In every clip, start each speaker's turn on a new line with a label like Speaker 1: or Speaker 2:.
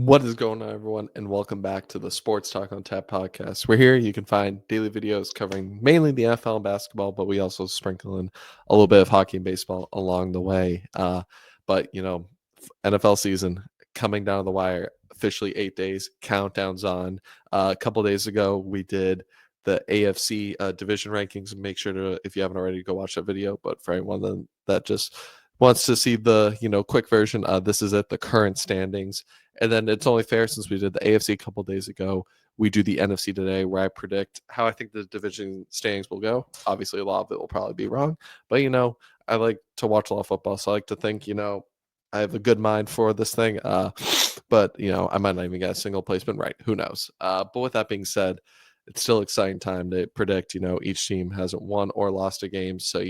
Speaker 1: What is going on, everyone, and welcome back to the Sports Talk on Tap podcast. We're here. You can find daily videos covering mainly the NFL and basketball, but we also sprinkle in a little bit of hockey and baseball along the way. But NFL season coming down the wire, officially 8 days. Countdowns on. A couple days ago, we did the AFC division rankings. Make sure to, if you haven't already, go watch that video. But for anyone that just wants to see the quick version, this is it, the current standings. And then it's only fair, since we did the AFC a couple days ago, we do the NFC today, where I predict how I think the division standings will go. Obviously, a lot of it will probably be wrong, but I like to watch a lot of football, so I like to think I have a good mind for this thing. But I might not even get a single placement right. Who knows? But with that being said, it's still exciting time to predict. Each team hasn't won or lost a game, so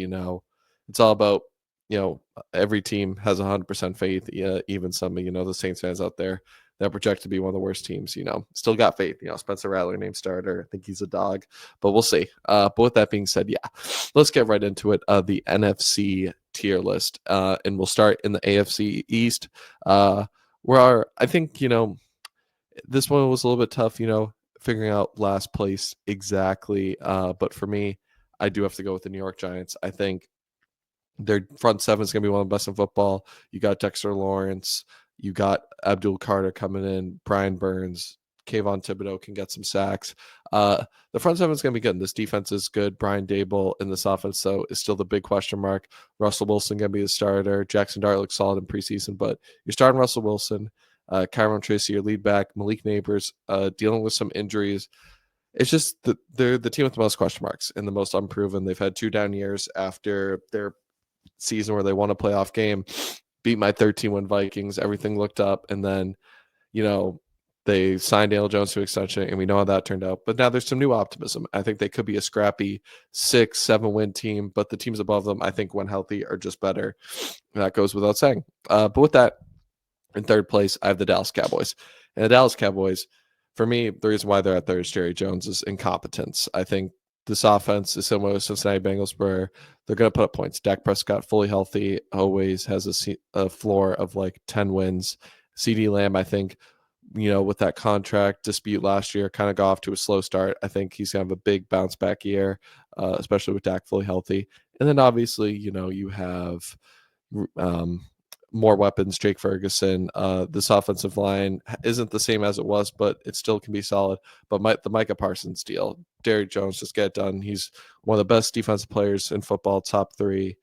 Speaker 1: it's all about every team has 100% faith. Even some, the Saints fans out there that project to be one of the worst teams, still got faith. Spencer Rattler named starter. I think he's a dog, but we'll see. But with that being said, let's get right into it. The NFC tier list, and we'll start in the AFC East, where I think, this one was a little bit tough, figuring out last place exactly. But for me, I do have to go with the New York Giants. I think their front seven is going to be one of the best in football. You got Dexter Lawrence. You got Abdul Carter coming in. Brian Burns. Kayvon Thibodeau can get some sacks. The front seven is going to be good. This defense is good. Brian Dable in this offense, though, is still the big question mark. Russell Wilson going to be the starter. Jackson Dart looks solid in preseason, but you're starting Russell Wilson. Kyron Tracy, your lead back. Malik Neighbors dealing with some injuries. It's just they're the team with the most question marks and the most unproven. They've had 2 down years after their season where they won a playoff game, beat my 13-win Vikings. Everything looked up, and then they signed Daniel Jones to extension, and we know how that turned out. But now there's some new optimism. I think they could be a scrappy 6-7-win team, but the teams above them, I think, when healthy, are just better. That goes without saying. But with that, in third place, I have the Dallas Cowboys. And the Dallas Cowboys, for me, the reason why they're at third is Jerry Jones' incompetence. I think this offense is similar to Cincinnati Bengals, where they're going to put up points. Dak Prescott, fully healthy, always has a floor of like 10 wins. CeeDee Lamb, I think, with that contract dispute last year, kind of got off to a slow start. I think he's going to have a big bounce back year, especially with Dak fully healthy. And then obviously, you have more weapons. Jake Ferguson. This offensive line isn't the same as it was, but it still can be solid. But the Micah Parsons deal, Derrick Jones, just get it done. He's one of the best defensive players in football, top 3.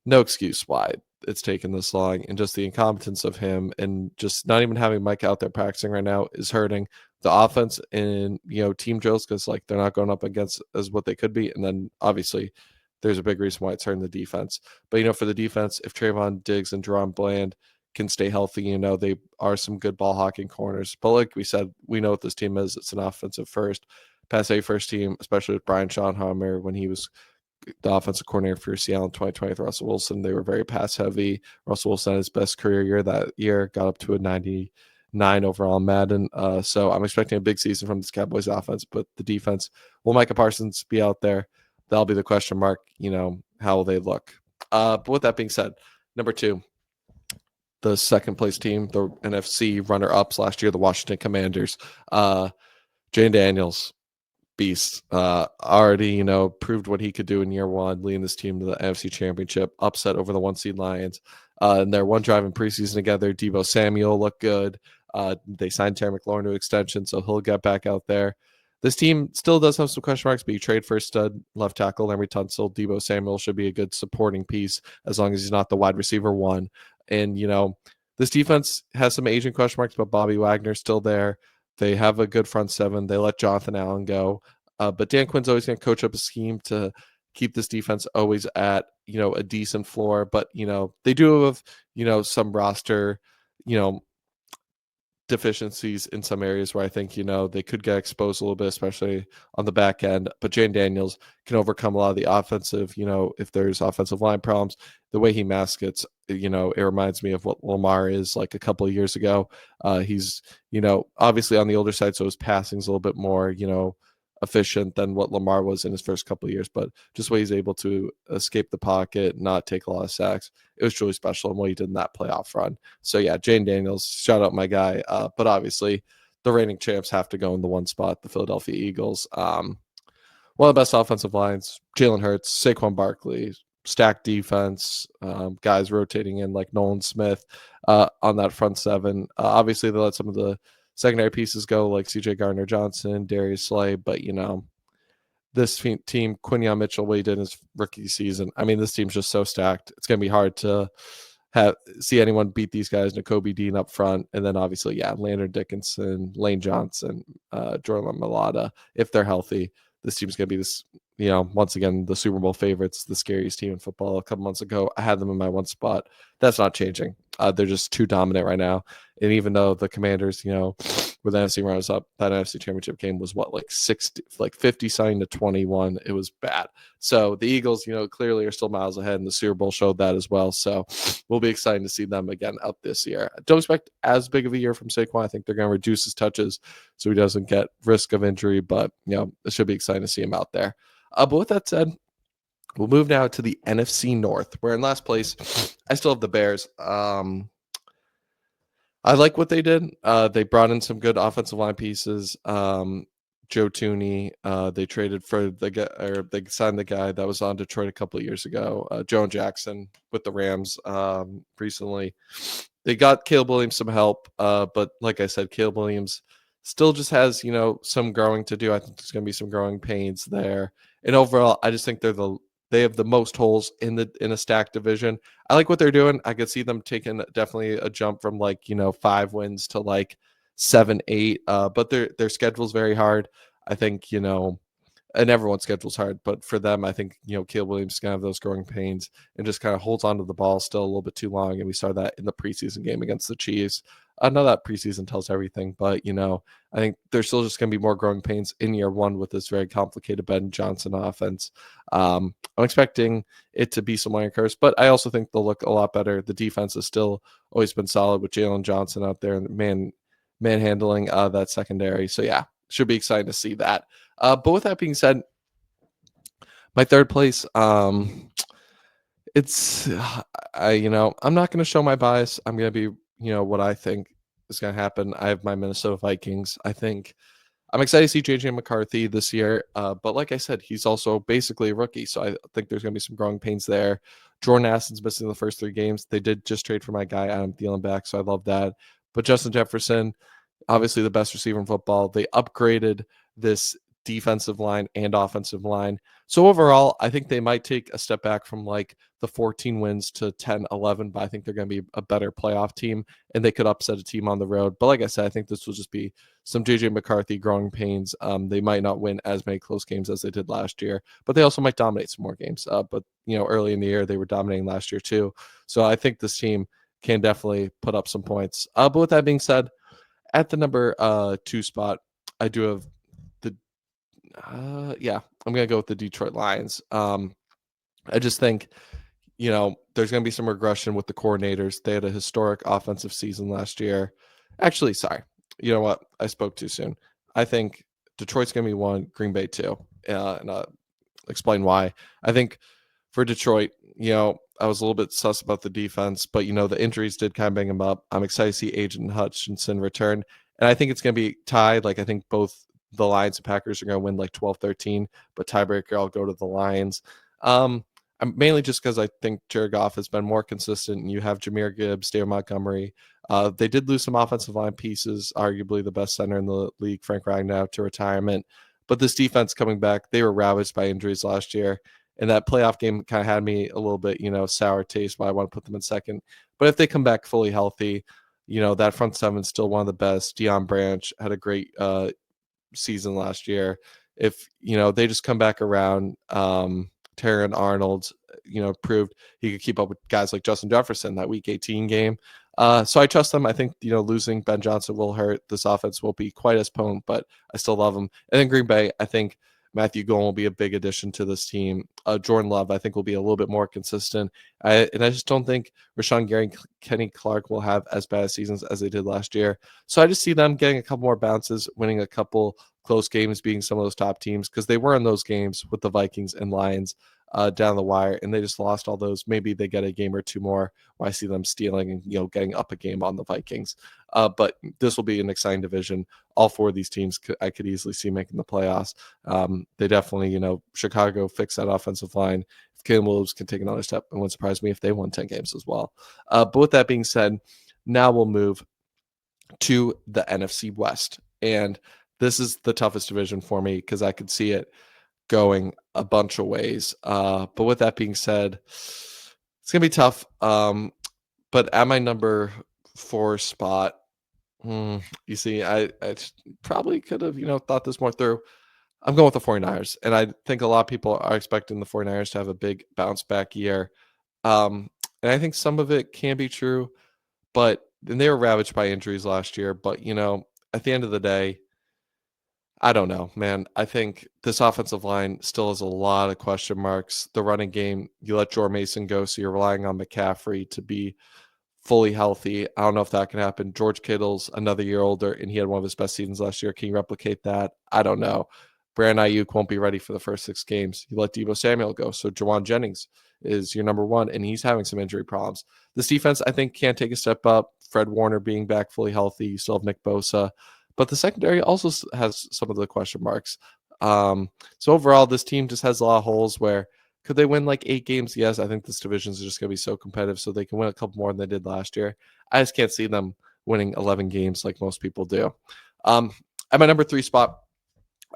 Speaker 1: No excuse why it's taken this long, and just the incompetence of him, and just not even having Mike out there practicing right now is hurting the offense in team drills, because like they're not going up against as what they could be. And then obviously there's a big reason why it's hurting the defense. But for the defense, if Trayvon Diggs and Jerron Bland can stay healthy, they are some good ball hawking corners. But like we said, we know what this team is. It's an offensive first, pass A first team, especially with Brian Schottenheimer when he was the offensive coordinator for Seattle in 2020 with Russell Wilson. They were very pass heavy. Russell Wilson had his best career year that year, got up to a 99 overall Madden. So I'm expecting a big season from this Cowboys offense, but the defense, will Micah Parsons be out there? That'll be the question mark. How will they look? But with that being said, number 2, the second place team, the NFC runner-ups last year, the Washington Commanders. Jane Daniels, beast, already proved what he could do in year 1, leading this team to the NFC Championship, upset over the 1 seed Lions. And their one drive in preseason together, Deebo Samuel looked good. They signed Terry McLaurin to extension, so he'll get back out there. This team still does have some question marks, but you trade for a stud left tackle, Larry Tunsil. Deebo Samuel should be a good supporting piece as long as he's not the wide receiver 1. And this defense has some aging question marks, but Bobby Wagner's still there. They have a good front 7. They let Jonathan Allen go. But Dan Quinn's always going to coach up a scheme to keep this defense always at, a decent floor. But, they do have, some roster, deficiencies in some areas where I think, they could get exposed a little bit, especially on the back end. But Jane Daniels can overcome a lot of the offensive, if there's offensive line problems. The way he masks it, it reminds me of what Lamar is like a couple of years ago. He's, obviously on the older side, so his passing's a little bit more, efficient than what Lamar was in his first couple of years, but just what he's able to escape the pocket, not take a lot of sacks. It was truly special in what he did in that playoff run. So yeah, Jane Daniels, shout out my guy. But obviously the reigning champs have to go in the one spot, the Philadelphia Eagles. One of the best offensive lines, Jalen Hurts, Saquon Barkley, stacked defense, guys rotating in like Nolan Smith on that front seven. Obviously, they let some of the secondary pieces go, like CJ Gardner Johnson, Darius Slay, but this team, Quinyon Mitchell, what he did in his rookie season. I mean, this team's just so stacked. It's going to be hard to see anyone beat these guys. Nakobe Dean up front, and then obviously, Landon Dickinson, Lane Johnson, Jordan Mailata, if they're healthy. This team's going to be this, once again, the Super Bowl favorites, the scariest team in football. A couple months ago, I had them in my one spot. That's not changing. They're just too dominant right now. And even though the Commanders, where the NFC runners up, that NFC Championship game was like 50 signing to 21. It was bad. So the Eagles, clearly are still miles ahead, and the Super Bowl showed that as well. So we'll be excited to see them again out this year. I don't expect as big of a year from Saquon. I think they're going to reduce his touches so he doesn't get risk of injury, but it should be exciting to see him out there. But with that said, we'll move now to the NFC North, where in last place, I still have the Bears. I like what they did. They brought in some good offensive line pieces. Joe Tooney. They traded for the guy, or they signed the guy that was on Detroit a couple of years ago, Joan Jackson with the Rams recently. They got Caleb Williams some help, but like I said, Caleb Williams still just has some growing to do. I think there's going to be some growing pains there. And overall, I just think they have the most holes in a stacked division. I like what they're doing. I could see them taking definitely a jump from 5 wins to 7, 8. But their schedule's very hard. I think and everyone's schedule's hard, but for them, I think Caleb Williams is gonna have those growing pains and just kind of holds onto the ball still a little bit too long. And we saw that in the preseason game against the Chiefs. I know that preseason tells everything, but I think there's still just gonna be more growing pains in year one with this very complicated Ben Johnson offense. I'm expecting it to be some learning curves, but I also think they'll look a lot better. The defense has still always been solid with Jalen Johnson out there and manhandling that secondary. So yeah, should be exciting to see that. But with that being said, my third place, it's I'm not going to show my bias. I'm going to be what I think is going to happen. I have my Minnesota Vikings. I think I'm excited to see JJ McCarthy this year. But like I said, he's also basically a rookie, so I think there's going to be some growing pains there. Jordan Aston's missing the first 3 games. They did just trade for my guy Adam Thielen back, so I love that. But Justin Jefferson, obviously the best receiver in football. They upgraded this defensive line and offensive line. So overall, I think they might take a step back from the 14 wins to 10, 11, but I think they're going to be a better playoff team and they could upset a team on the road. But like I said, I think this will just be some JJ McCarthy growing pains. They might not win as many close games as they did last year, but they also might dominate some more games. But early in the year, they were dominating last year too. So I think this team can definitely put up some points. But with that being said, at the number 2 spot, I do have I'm going to go with the Detroit Lions. I just think, there's going to be some regression with the coordinators. They had a historic offensive season last year. Actually, sorry. You know what? I spoke too soon. I think Detroit's going to be 1, Green Bay 2. And I'll explain why. I think for Detroit, I was a little bit sus about the defense, but, the injuries did kind of bang them up. I'm excited to see Agent Hutchinson return. And I think it's going to be tied. I think both the Lions and Packers are going to win 12-13, but tiebreaker, I'll go to the Lions. I'm mainly just because I think Jared Goff has been more consistent, and you have Jahmyr Gibbs, David Montgomery. They did lose some offensive line pieces, arguably the best center in the league, Frank Ragnow, to retirement. But this defense coming back, they were ravaged by injuries last year. And that playoff game kind of had me a little bit, sour taste, why I want to put them in second. But if they come back fully healthy, that front seven is still one of the best. Deion Branch had a great season last year. If they just come back around, Terran Arnold proved he could keep up with guys like Justin Jefferson that week 18 game. So I trust them. I think losing Ben Johnson will hurt. This offense won't be quite as potent, but I still love them. And then Green Bay, I think Matthew Golan will be a big addition to this team. Jordan Love, I think, will be a little bit more consistent. I just don't think Rashawn Gary and Kenny Clark will have as bad seasons as they did last year. So I just see them getting a couple more bounces, winning a couple close games, being some of those top teams, because they were in those games with the Vikings and Lions down the wire, and they just lost all those. Maybe they get a game or two more where I see them stealing and getting up a game on the Vikings. But this will be an exciting division. All four of these teams I could easily see making the playoffs. They definitely, Chicago fixed that offensive line. If Caleb Williams can take another step, it wouldn't surprise me if they won 10 games as well. But with that being said, now we'll move to the NFC West. And this is the toughest division for me because I could see it going a bunch of ways. But with that being said, it's going to be tough. But at my number 4 spot, you see, I probably could have, thought this more through. I'm going with the 49ers. And I think a lot of people are expecting the 49ers to have a big bounce back year. And I think some of it can be true, but then they were ravaged by injuries last year. But, at the end of the day, I don't know, man. I think this offensive line still has a lot of question marks. The running game, you let Jordan Mason go, so you're relying on McCaffrey to be fully healthy. I don't know if that can happen. George Kittle's another year older, and he had one of his best seasons last year. Can you replicate that? I don't know. Brandon Ayuk won't be ready for the first 6 games. You let Deebo Samuel go, so Jawan Jennings is your number 1, and he's having some injury problems. This defense, I think, can take a step up. Fred Warner being back fully healthy. You still have Nick Bosa. But the secondary also has some of the question marks. So overall, this team just has a lot of holes where could they win like 8 games? Yes, I think this division is just going to be so competitive so they can win a couple more than they did last year. I just can't see them winning 11 games like most people do. At my number 3 spot,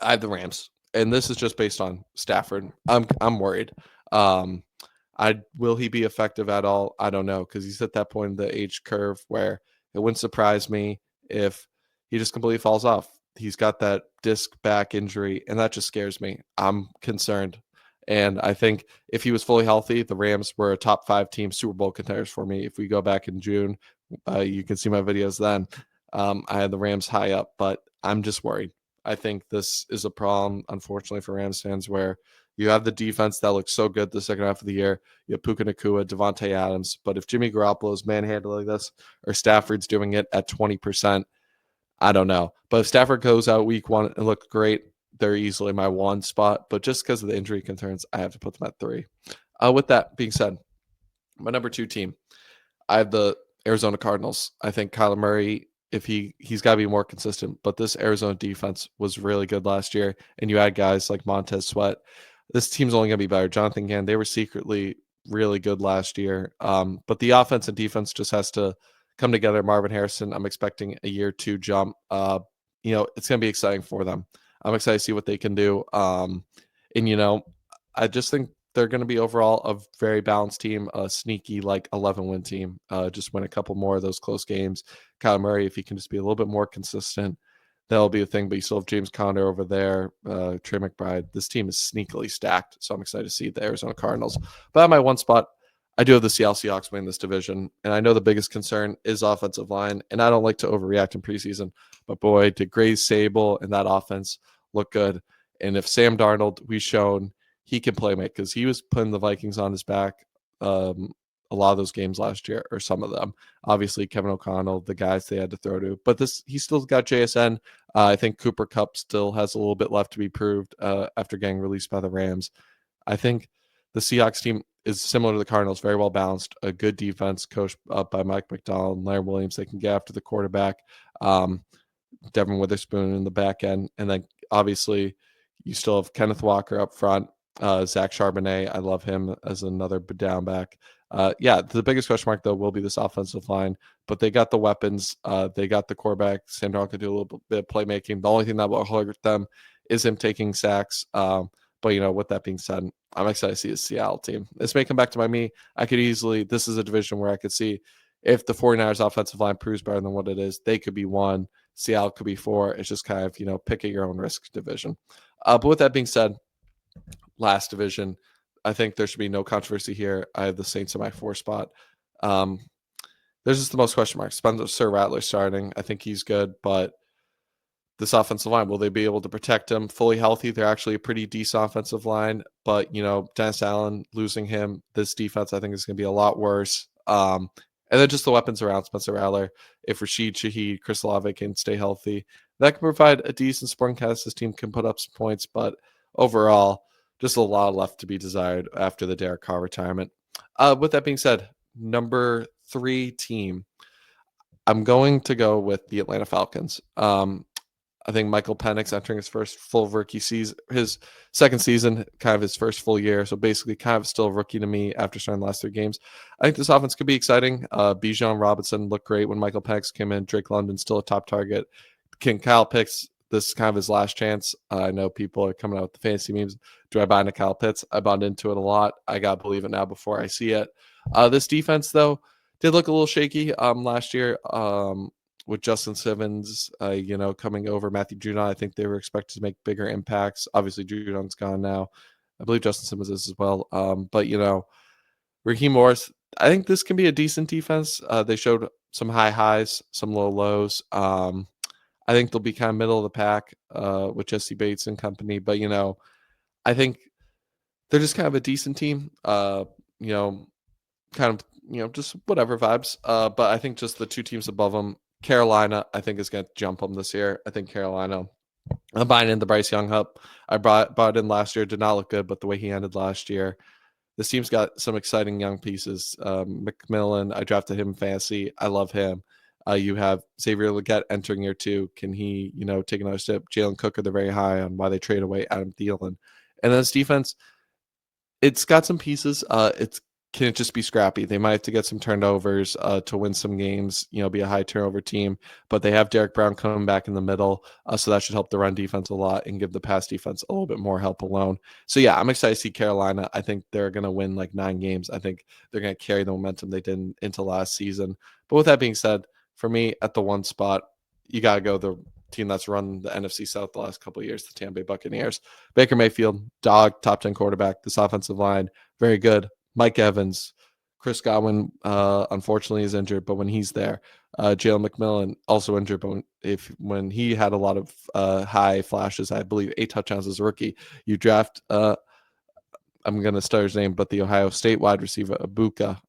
Speaker 1: I have the Rams. And this is just based on Stafford. I'm worried. Will he be effective at all? I don't know, because he's at that point in the age curve where it wouldn't surprise me if he just completely falls off. He's got that disc back injury, and that just scares me. I'm concerned. And I think if he was fully healthy, the Rams were a top 5 team, Super Bowl contenders for me. If we go back in June, you can see my videos then. I had the Rams high up, but I'm just worried. I think this is a problem, unfortunately, for Rams fans where you have the defense that looks so good the second half of the year. You have Puka Nacua, Devontae Adams. But if Jimmy Garoppolo is manhandling this or Stafford's doing it at 20%, I don't know. But if Stafford goes out week 1 and looks great, they're easily my 1 spot. But just because of the injury concerns, I have to put them at 3. With that being said, my number 2 team, I have the Arizona Cardinals. I think Kyler Murray, if he's got to be more consistent, but this Arizona defense was really good last year. And you had guys like Montez Sweat. This team's only going to be better. Jonathan Gann, they were secretly really good last year. But the offense and defense just has to come together. Marvin Harrison, I'm expecting a year 2 jump. It's going to be exciting for them. I'm excited to see what they can do. I just think they're going to be overall a very balanced team, a sneaky 11-win team. Just win a couple more of those close games. Kyler Murray, if he can just be a little bit more consistent, that'll be a thing. But you still have James Conner over there, Trey McBride. This team is sneakily stacked, so I'm excited to see the Arizona Cardinals. But at my 1 spot, I do have the Seattle Seahawks winning this division, and I know the biggest concern is offensive line, and I don't like to overreact in preseason, but boy, did Grace Sable and that offense look good. And if Sam Darnold, we've shown he can play make, because he was putting the Vikings on his back a lot of those games last year, or some of them. Obviously, Kevin O'Connell, the guys they had to throw to, but he still got JSN. I think Cooper Kupp still has a little bit left to be proved after getting released by the Rams. I think the Seahawks team is similar to the Cardinals, very well balanced, a good defense coached up by Mike McDonald and Larry Williams. They can get after the quarterback, Devin Witherspoon in the back end. And then obviously you still have Kenneth Walker up front, Zach Charbonnet. I love him as another down back. The biggest question mark, though, will be this offensive line, but they got the weapons. They got the quarterback. Sam Darnold could do a little bit of playmaking. The only thing that will hurt them is him taking sacks. But, with that being said, I'm excited to see the Seattle team. This may come back to me. This is a division where I could see if the 49ers offensive line proves better than what it is, they could be 1. Seattle could be 4. It's just kind of, pick at your own risk division. But with that being said, last division, I think there should be no controversy here. I have the Saints in my 4 spot. There's just the most question marks. Spencer Rattler starting. I think he's good, but this offensive line, will they be able to protect him fully healthy? They're actually a pretty decent offensive line, but Dennis Allen, losing him, this defense I think is going to be a lot worse. And then just the weapons around Spencer Rattler. If Rashid Shaheed, Chris Olave can stay healthy, that can provide a decent supporting cast. This team can put up some points, but overall, just a lot left to be desired after the Derek Carr retirement. With that being said, number 3 team, I'm going to go with the Atlanta Falcons. I think Michael Penix entering his first full rookie season, his second season, kind of his first full year. So basically kind of still a rookie to me after starting the last 3 games. I think this offense could be exciting. Bijan Robinson looked great when Michael Penix came in. Drake London's still a top target. Can Kyle Pitts, this is kind of his last chance. I know people are coming out with the fantasy memes. Do I buy into Kyle Pitts? I bought into it a lot. I got to believe it now before I see it. This defense, though, did look a little shaky last year. With Justin Simmons, coming over, Matthew Judon, I think they were expected to make bigger impacts. Obviously, Judon's gone now. I believe Justin Simmons is as well. But Raheem Morris, I think this can be a decent defense. They showed some high highs, some low lows. I think they'll be kind of middle of the pack with Jesse Bates and company. But, I think they're just kind of a decent team. Just whatever vibes. But I think just the 2 teams above them, Carolina, I think is going to jump them this year. I think Carolina, I'm buying in the Bryce Young Hup. I bought in last year. Did not look good, but the way he ended last year, this team's got some exciting young pieces. McMillan, I drafted him in fantasy. I love him. You have Xavier Legette entering year 2. Can he, take another step? Jalen Cook, they're very high on why they trade away Adam Thielen. And then this defense, it's got some pieces. Can it just be scrappy? They might have to get some turnovers to win some games, be a high turnover team. But they have Derek Brown coming back in the middle, so that should help the run defense a lot and give the pass defense a little bit more help alone. So, yeah, I'm excited to see Carolina. I think they're going to win like 9 games. I think they're going to carry the momentum they did into last season. But with that being said, for me, at the 1 spot, you got to go the team that's run the NFC South the last couple of years, the Tampa Bay Buccaneers. Baker Mayfield, dog, top 10 quarterback. This offensive line, very good. Mike Evans, Chris Godwin, unfortunately is injured, but when he's there, Jalen McMillan also injured, but when he had a lot of high flashes, I believe 8 touchdowns as a rookie, you draft, I'm going to start his name, but the Ohio State wide receiver, Ibuka.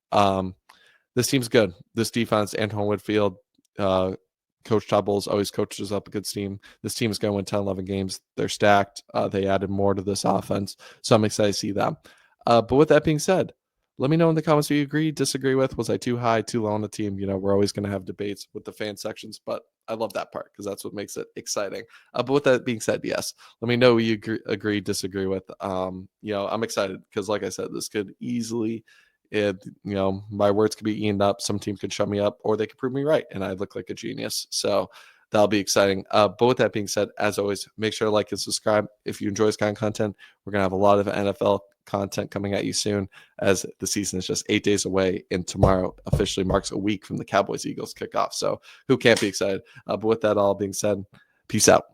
Speaker 1: This team's good. This defense, Antoine Whitfield, Coach Tubbles always coaches up a good team. This team is going to win 10, 11 games. They're stacked. They added more to this offense, so I'm excited to see them. But with that being said, let me know in the comments who you agree, disagree with. Was I too high, too low on the team? We're always going to have debates with the fan sections, but I love that part because that's what makes it exciting. But with that being said, yes, let me know who you agree, disagree with. I'm excited because, like I said, this could easily, my words could be eaten up. Some team could shut me up, or they could prove me right, and I look like a genius. So that'll be exciting. But with that being said, as always, make sure to like and subscribe if you enjoy this kind of content. We're going to have a lot of NFL content coming at you soon, as the season is just 8 days away, and tomorrow officially marks a week from the Cowboys-Eagles kickoff. So who can't be excited? But with that all being said, peace out.